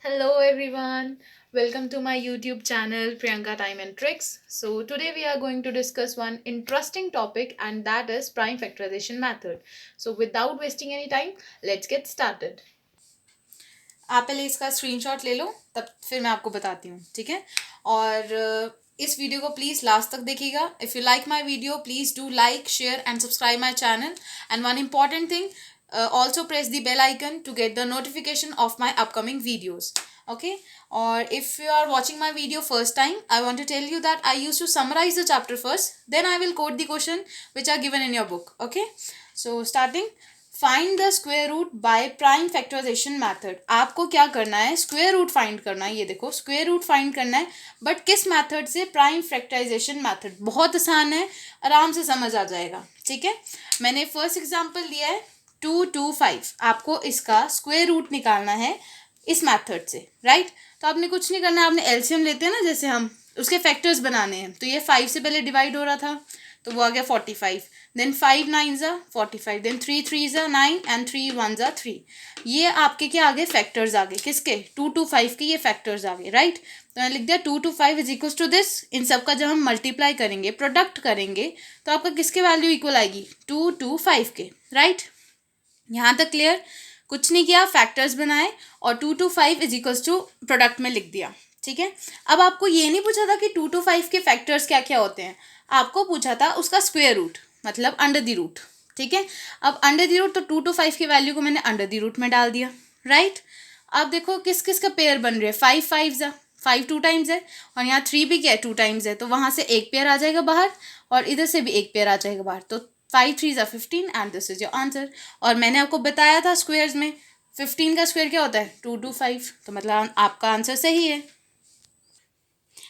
Hello everyone, welcome to my YouTube channel Priyanka Time and Tricks. So today we are going to discuss one interesting topic and that is prime factorization method. So without wasting any time, let's get started. आप पहले इसका screenshot ले लो तब फिर मैं आपको बताती हूँ ठीक है और इस वीडियो को प्लीज़ लास्ट तक देखिएगा if you like my video please do like share and subscribe my channel and one important thing also press the bell icon to get the notification of my upcoming videos. Okay, or if you are watching my video first time, I want to tell you that I used to summarize the chapter first, then I will quote the question which are given in your book. Okay, so starting, find the square root by prime factorization method. आपको क्या करना है, square root find करना है. ये देखो square root find करना है, बट किस मैथड से, प्राइम फैक्टराइजेशन मैथड. बहुत आसान है, आराम से समझ आ जाएगा. ठीक है, मैंने फर्स्ट एग्जांपल लिया है 225. आपको इसका स्क्वेयर रूट निकालना है इस मैथड से, राइट. तो आपने कुछ नहीं करना है, आपने एलसीएम लेते हैं ना, जैसे हम उसके फैक्टर्स बनाने हैं. तो ये 5 से पहले डिवाइड हो रहा था तो वो आ गया 45. देन 5 9 45. Then 3 3 9 and 3 1 3. ये आपके क्या आ गए, फैक्टर्स आ गए. किसके, 225 के ये फैक्टर्स आ गए, राइट. तो मैंने लिख दिया 225 इज इक्वल टू दिस. इन सब का जब हम मल्टीप्लाई करेंगे, प्रोडक्ट करेंगे, तो आपका किसके वैल्यू इक्वल आएगी, 225 के, राइट. यहाँ तक क्लियर. कुछ नहीं किया, फैक्टर्स बनाए और 225 इज इक्वल टू प्रोडक्ट में लिख दिया. ठीक है, अब आपको ये नहीं पूछा था कि 225 के फैक्टर्स क्या क्या होते हैं, आपको पूछा था उसका स्क्वेयर रूट, मतलब अंडर द रूट. ठीक है, अब अंडर द रूट, तो 225 की वैल्यू को मैंने अंडर द रूट में डाल दिया, राइट. अब देखो किस किस का पेयर बन रहे हैं, 5 5 5 टू टाइम्स है, और यहाँ 3 भी क्या है, 2 टाइम्स है. तो वहाँ से एक पेयर आ जाएगा बाहर और इधर से भी एक पेयर आ जाएगा बाहर. तो 5 3 15 and this is your answer. और मैंने आपको बताया था स्क्वेयर्स में 15 का स्क्वेयर क्या होता है, 225. तो मतलब आपका आंसर सही है.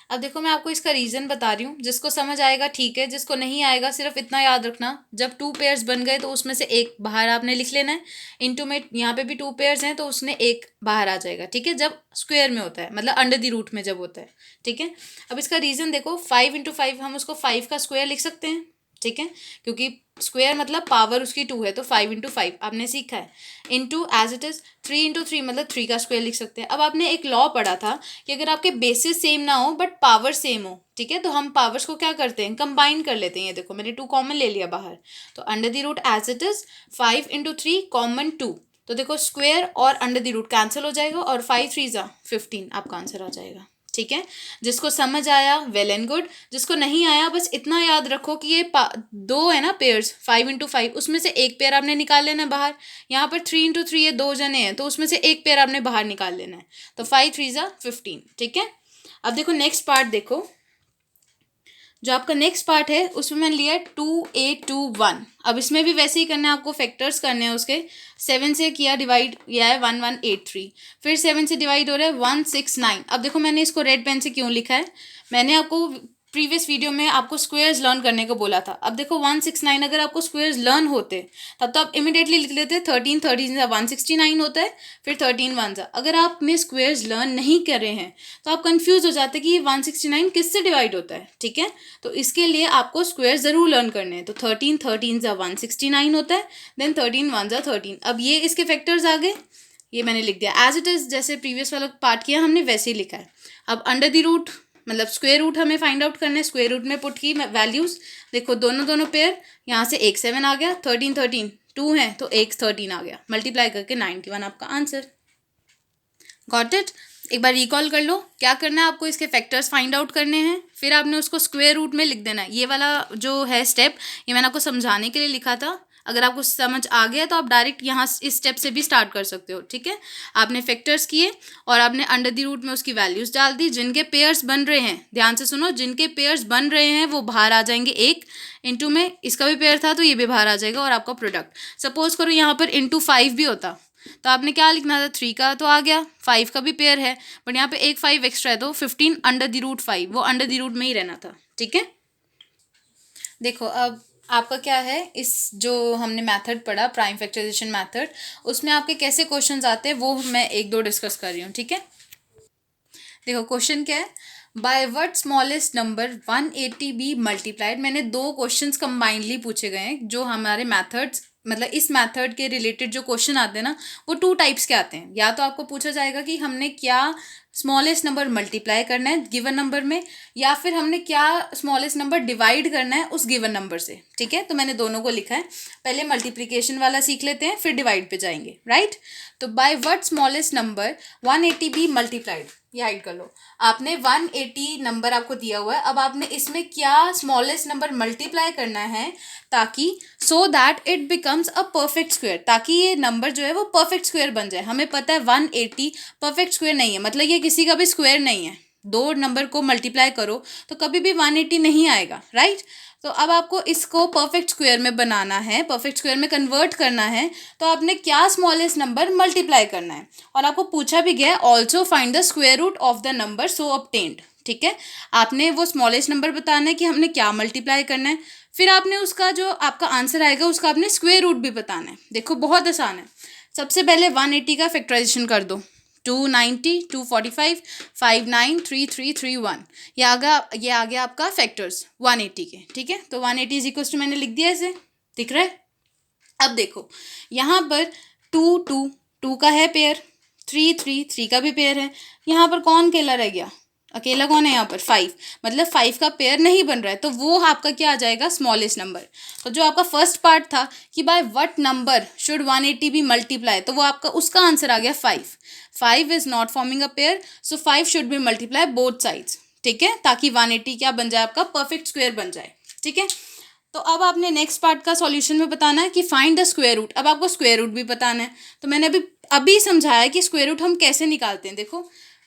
अब देखो मैं आपको इसका रीज़न बता रही हूँ, जिसको समझ आएगा ठीक है, जिसको नहीं आएगा सिर्फ इतना याद रखना, जब 2 पेयर्स बन गए तो उसमें से एक बाहर आपने लिख लेना है. इनटू में यहाँ पे भी 2 पेयर्स हैं तो उसने एक बाहर आ जाएगा. ठीक है, जब स्क्वेयर में होता है, मतलब अंडर द रूट में जब होता है. ठीक है, अब इसका रीज़न देखो, 5 × 5 हम उसको 5 का स्क्वेयर लिख सकते हैं. ठीक है, क्योंकि स्क्वेयर मतलब पावर उसकी 2 है, तो 5 × 5 आपने सीखा है. इंटू एज इट इज़ 3 × 3 मतलब 3 का स्क्वेयर लिख सकते हैं. अब आपने एक लॉ पढ़ा था कि अगर आपके बेसिस सेम ना हो बट पावर सेम हो, ठीक है, तो हम पावर्स को क्या करते हैं, कंबाइन कर लेते हैं. ये देखो मैंने 2 कॉमन ले लिया बाहर, तो under the root as it is 5 × 3 common 2. तो देखो स्क्वेयर और अंडर द रूट कैंसिल हो जाएगा और 5 3 15 आपका आंसर आ जाएगा. ठीक है, जिसको समझ आया वेल एंड गुड, जिसको नहीं आया बस इतना याद रखो कि ये दो है ना पेयर्स, 5 × 5, उसमें से एक पेयर आपने निकाल लेना है बाहर. यहाँ पर 3 × 3 ये 2 जने हैं तो उसमें से एक पेयर आपने बाहर निकाल लेना है. तो 5 3 15. ठीक है, अब देखो नेक्स्ट पार्ट देखो, जो आपका नेक्स्ट पार्ट है उसमें मैंने लिया 2821. अब इसमें भी वैसे ही करना है आपको, फैक्टर्स करने हैं उसके. 7 से किया डिवाइड, किया है 1183. फिर 7 से डिवाइड हो रहा है 169. अब देखो मैंने इसको रेड पेन से क्यों लिखा है, मैंने आपको प्रीवियस वीडियो में आपको स्क्वेयर्स लर्न करने को बोला था. अब देखो 169 अगर आपको स्क्वेयर्स लर्न होते तब तो आप इमिडिएटली लिख लेते 13 13 169 होता है, फिर 13 1 अगर आपने स्क्वेयर्स लर्न नहीं करे हैं तो आप कंफ्यूज हो जाते कि 169 किससे डिवाइड होता है. ठीक है, तो इसके लिए आपको स्क्वेयर ज़रूर लर्न करने हैं. तो 13 13 169 होता है, देन 13 1 13. अब ये इसके फैक्टर्स आ गए, ये मैंने लिख दिया एज इट इज़, जैसे प्रीवियस वाला पार्ट किया हमने वैसे ही लिखा है. अब अंडर द रूट मतलब स्क्वेयर रूट हमें फाइंड आउट करना है, स्क्वेयर रूट में पुट की वैल्यूज़. देखो दोनों दोनों पेयर, यहाँ से एक 7 आ गया, 13 13 2 है तो एक 13 आ गया, मल्टीप्लाई करके 91 आपका आंसर. Got it. एक बार रिकॉल कर लो, क्या करना है आपको, इसके फैक्टर्स फाइंड आउट करने हैं, फिर आपने उसको स्क्वेयर रूट में लिख देना है. ये वाला जो है स्टेप, ये मैंने आपको समझाने के लिए लिखा था. अगर आपको समझ आ गया तो आप डायरेक्ट यहाँ इस स्टेप से भी स्टार्ट कर सकते हो. ठीक है, आपने फैक्टर्स किए और आपने अंडर द रूट में उसकी वैल्यूज़ डाल दी. जिनके पेयर्स बन रहे हैं, ध्यान से सुनो, जिनके पेयर्स बन रहे हैं वो बाहर आ जाएंगे एक. इंटू में इसका भी पेयर था तो ये भी बाहर आ जाएगा और आपका प्रोडक्ट. सपोज करो यहाँ पर इंटू 5 भी होता तो आपने क्या लिखना था, 3 का तो आ गया, 5 का भी पेयर है, बट यहाँ पे एक 5 एक्स्ट्रा है तो 15 अंडर द रूट 5, वो अंडर द रूट में ही रहना था. ठीक है, देखो अब आपका क्या है, इस जो हमने मेथड पढ़ा प्राइम फैक्टराइजेशन मेथड, उसमें आपके कैसे क्वेश्चंस आते हैं वो मैं एक दो डिस्कस कर रही हूँ. ठीक है, देखो क्वेश्चन क्या है, by what smallest number 180 be multiplied. मैंने दो क्वेश्चंस कंबाइनली पूछे गए हैं जो हमारे मेथड्स मतलब इस मेथड के रिलेटेड जो क्वेश्चन आते हैं ना, वो 2 टाइप्स के आते हैं। या तो आपको पूछा जाएगा कि हमने क्या स्मॉलेस्ट नंबर मल्टीप्लाई करना है गिवन नंबर में, या फिर हमने क्या स्मॉलेस्ट नंबर डिवाइड करना है उस गिवन नंबर से। ठीक है, तो मैंने दोनों को लिखा है। पहले मल्टीप्लिकेशन वाला सीख लेते हैं, फिर डिवाइड पे जाएंगे, राइट। तो by what smallest number 180 be multiplied, ये हाइड कर लो। आपने 180 नंबर आपको दिया हुआ है, अब आपने इसमें क्या स्मॉलेस्ट नंबर मल्टीप्लाई करना है ताकि सो that it becomes a perfect square, ताकि ये नंबर जो है वो परफेक्ट स्क्वायर बन जाए। हमें पता है 180 परफेक्ट स्क्वायर नहीं है, मतलब ये किसी का भी स्क्वायर नहीं है। दो नंबर को मल्टीप्लाई करो तो कभी भी 180 नहीं आएगा, राइट। तो अब आपको इसको परफेक्ट स्क्वायर में बनाना है, परफेक्ट स्क्वायर में कन्वर्ट करना है। तो आपने क्या स्मॉलेस्ट नंबर मल्टीप्लाई करना है, और आपको पूछा भी गया है also find the square root of the number so obtained. ठीक है, आपने वो स्मॉलेस्ट नंबर बताना है कि हमने क्या मल्टीप्लाई करना है, फिर आपने उसका जो आपका आंसर आएगा उसका आपने स्क्वायर रूट भी बताना है। देखो बहुत आसान है। सबसे पहले 180 का फैक्टराइजेशन कर दो। 290, 245, 593331, ये आ गया आपका फैक्टर्स 180 के। ठीक है, तो 180 इज इक्वल टू मैंने लिख दिया ऐसे, दिख रहा है। अब देखो यहाँ पर 2 का है पेयर, 3 का भी पेयर है। यहाँ पर कौन अकेला रह गया, अकेला कौन है यहाँ पर 5, मतलब 5 का पेयर नहीं बन रहा है, तो वो आपका क्या आ जाएगा स्मॉलेस्ट नंबर। तो जो आपका फर्स्ट पार्ट था कि by what number should 180 be multiply, तो वो आपका उसका आंसर आ गया 5 is not forming a pair, so 5 should be multiply both sides. ठीक है, ताकि 180 क्या बन जाए, आपका परफेक्ट स्क्वायर बन जाए। ठीक है, तो अब आपने नेक्स्ट पार्ट का सॉल्यूशन में बताना है कि फाइंड द स्क्वायर रूट। अब आपको स्क्वायर रूट भी बताना है, तो मैंने अभी अभी समझाया कि स्क्वायर रूट हम कैसे निकालते हैं। देखो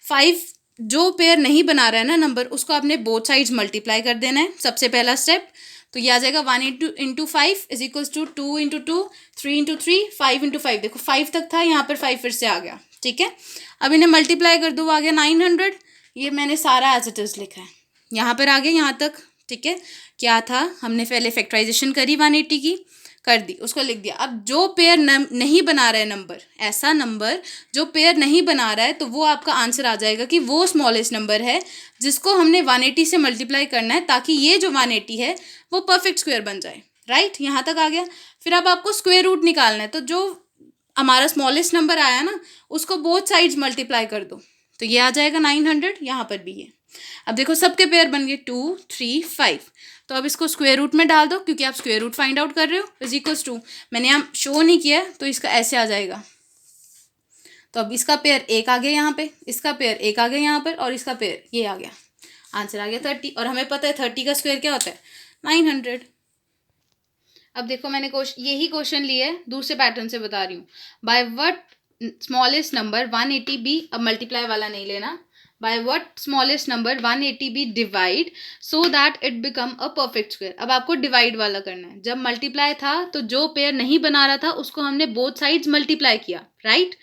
5 जो पेयर नहीं बना रहा है ना नंबर, उसको आपने बोथ साइड्स मल्टीप्लाई कर देना है, सबसे पहला स्टेप। तो ये आ जाएगा 1 into 5 is equals to 2 into 2, 3 into 3, 5 into 5। देखो 5 तक था, यहाँ पर 5 फिर से आ गया। ठीक है, अब इन्हें मल्टीप्लाई कर दो, आ गया 900। ये मैंने सारा एज इट इज लिखा है, यहाँ पर आ गया यहाँ तक। ठीक है, क्या था, हमने पहले फैक्टराइजेशन करी 180 की, कर दी, उसको लिख दिया। अब जो पेयर नहीं बना रहा है नंबर, ऐसा नंबर जो पेयर नहीं बना रहा है, तो वो आपका आंसर आ जाएगा कि वो स्मॉलेस्ट नंबर है जिसको हमने 180 से मल्टीप्लाई करना है, ताकि ये जो 180 है वो परफेक्ट स्क्वायर बन जाए। राइट, यहाँ तक आ गया। फिर अब आपको स्क्वायर रूट निकालना है, तो जो हमारा स्मॉलेस्ट नंबर आया ना, उसको बोथ साइड्स मल्टीप्लाई कर दो, तो ये आ जाएगा 900। यहाँ पर भी ये, अब देखो सबके पेयर बन गए 2, 3, 5। तो अब इसको स्क्वायर रूट में डाल दो, क्योंकि आप स्क्वायर रूट फाइंड आउट कर रहे हो। इज इक्वल्स टू, मैंने यहाँ शो नहीं किया तो इसका ऐसे आ जाएगा। तो अब इसका पेयर एक आ गया यहाँ पे, इसका पेयर एक आ गया यहाँ पर, और इसका पेयर ये आ गया। आंसर आ गया 30, और हमें पता है 30 का स्क्वायर क्या होता है 900। अब देखो मैंने यही क्वेश्चन लिए है, दूसरे पैटर्न से बता रही हूँ। By what smallest number 180 be, अब मल्टीप्लाई वाला नहीं लेना, by what smallest number 180 be divide so that it become a perfect square. अब आपको डिवाइड वाला करना है। जब मल्टीप्लाई था तो जो पेयर नहीं बना रहा था उसको हमने बोथ साइड्स मल्टीप्लाई किया, राइट।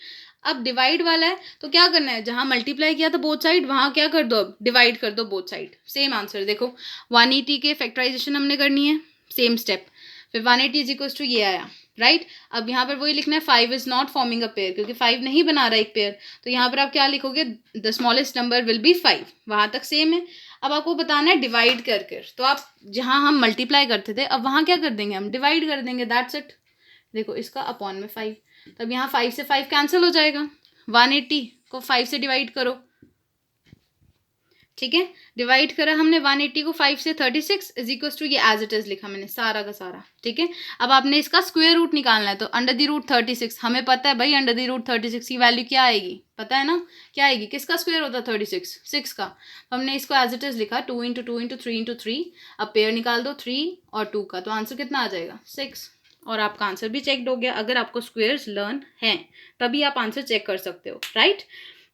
अब डिवाइड वाला है तो क्या करना है, जहाँ मल्टीप्लाई किया था बोथ साइड, वहाँ क्या कर दो, अब डिवाइड कर दो बोथ साइड। सेम आंसर देखो, 180 के फैक्टराइजेशन हमने करनी है, सेम स्टेप। फिर 180 इज इक्वल्स टू ये आया, राइट। अब यहाँ पर वही लिखना है 5 is not forming a pair, क्योंकि 5 नहीं बना रहा एक पेयर। तो यहाँ पर आप क्या लिखोगे, the smallest number will be 5, वहाँ तक सेम है। अब आपको बताना है डिवाइड कर कर, तो आप जहाँ हम मल्टीप्लाई करते थे अब वहाँ क्या कर देंगे, हम डिवाइड कर देंगे, दैट्स इट। देखो इसका अपॉन में 5, तब यहाँ 5 से 5 कैंसिल हो जाएगा, 180 को 5 से डिवाइड करो। ठीक है, डिवाइड करा हमने 180 को 5 से, 36 इज इक्वल टू ये एज इट इज लिखा मैंने सारा का सारा। ठीक है, अब आपने इसका स्क्वायर रूट निकालना है, तो अंडर द रूट 36, हमें पता है भाई अंडर द रूट 36 की वैल्यू क्या आएगी, पता है ना क्या आएगी, किसका स्क्वायर होता है 36, 6 का। तो हमने इसको एज इट इज लिखा 2 इंटू 2 इंटू 3 इंटू 3। अब पेयर निकाल दो 3 और 2 का, तो आंसर कितना आ जाएगा 6। और आपका आंसर भी चेकड हो गया। अगर आपको स्क्वेयर्स लर्न हैं तभी आप आंसर चेक कर सकते हो, राइट।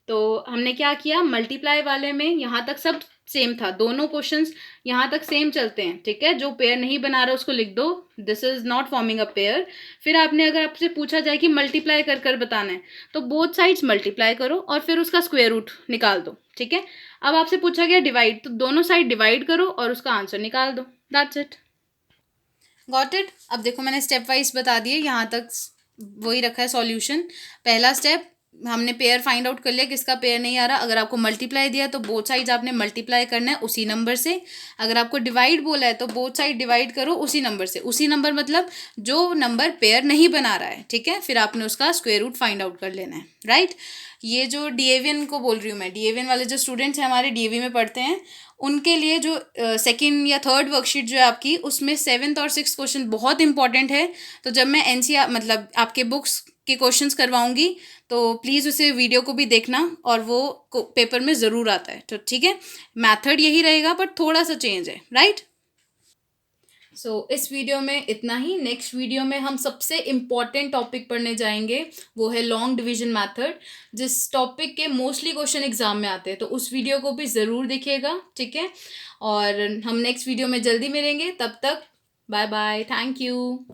तो हमने क्या किया, मल्टीप्लाई वाले में यहाँ तक सब सेम था, दोनों क्वेश्चंस यहाँ तक सेम चलते हैं। ठीक है, जो पेयर नहीं बना रहा उसको लिख दो, this is not forming a pair. फिर आपने अगर आपसे पूछा जाए कि मल्टीप्लाई कर कर बताना है, तो बोथ साइड्स मल्टीप्लाई करो और फिर उसका स्क्वायर रूट निकाल दो। ठीक है, अब आपसे पूछा गया डिवाइड, तो दोनों साइड डिवाइड करो और उसका आंसर निकाल दो, दैट्स इट। Got it. अब देखो मैंने स्टेप वाइज बता दिए, यहाँ तक वही रखा है सॉल्यूशन। पहला स्टेप हमने पेयर फाइंड आउट कर लिया किसका पेयर नहीं आ रहा। अगर आपको मल्टीप्लाई दिया तो बोथ साइड्स आपने मल्टीप्लाई करना है उसी नंबर से। अगर आपको डिवाइड बोला है तो बोथ साइड डिवाइड करो उसी नंबर से। उसी नंबर मतलब जो नंबर पेयर नहीं बना रहा है, ठीक है, फिर आपने उसका स्क्वायर रूट फाइंड आउट कर लेना है, राइट। ये जो डीएवीएन को बोल रही हूँ मैं, डीएवीएन वाले जो स्टूडेंट्स हैं हमारे डीएवी में पढ़ते हैं, उनके लिए जो सेकंड या थर्ड वर्कशीट जो है आपकी, उसमें 7th और 6th क्वेश्चन बहुत इंपॉर्टेंट है। तो जब मैं एनसीईआरटी मतलब आपके बुक्स के क्वेश्चंस करवाऊंगी तो प्लीज़ उसे वीडियो को भी देखना, और वो पेपर में ज़रूर आता है। तो ठीक है, मेथड यही रहेगा बट थोड़ा सा चेंज है, राइट। सो इस वीडियो में इतना ही। नेक्स्ट वीडियो में हम सबसे इम्पॉर्टेंट टॉपिक पढ़ने जाएंगे, वो है लॉन्ग डिवीजन मेथड, जिस टॉपिक के मोस्टली क्वेश्चन एग्जाम में आते हैं। तो उस वीडियो को भी ज़रूर देखिएगा, ठीक है। और हम नेक्स्ट वीडियो में जल्दी मिलेंगे, तब तक बाय बाय, थैंक यू।